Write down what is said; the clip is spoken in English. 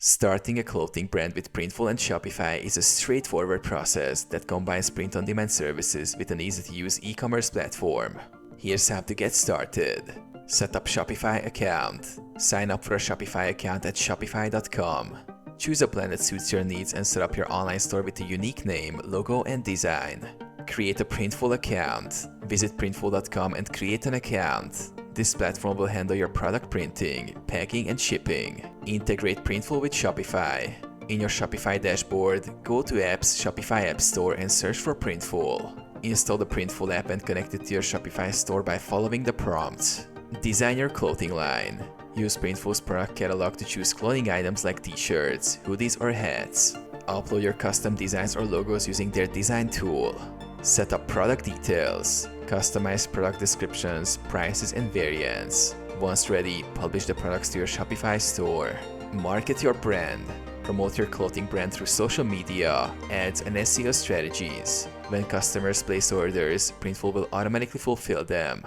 Starting a clothing brand with Printful and Shopify is a straightforward process that combines print-on-demand services with an easy-to-use e-commerce platform. Here's how to get started. Set up Shopify account. Sign up for a Shopify account at shopify.com. Choose a plan that suits your needs and set up your online store with a unique name, logo, and design. Create a Printful account. Visit printful.com and create an account. This platform will handle your product printing, packing, and shipping. Integrate Printful with Shopify. In your Shopify dashboard, go to Apps, Shopify App Store, and search for Printful. Install the Printful app and connect it to your Shopify store by following the prompts. Design your clothing line. Use Printful's product catalog to choose clothing items like t-shirts, hoodies, or hats. Upload your custom designs or logos using their design tool. Set up product details. Customize product descriptions, prices, and variants. Once ready, publish the products to your Shopify store. Market your brand. Promote your clothing brand through social media, ads, and SEO strategies. When customers place orders, Printful will automatically fulfill them.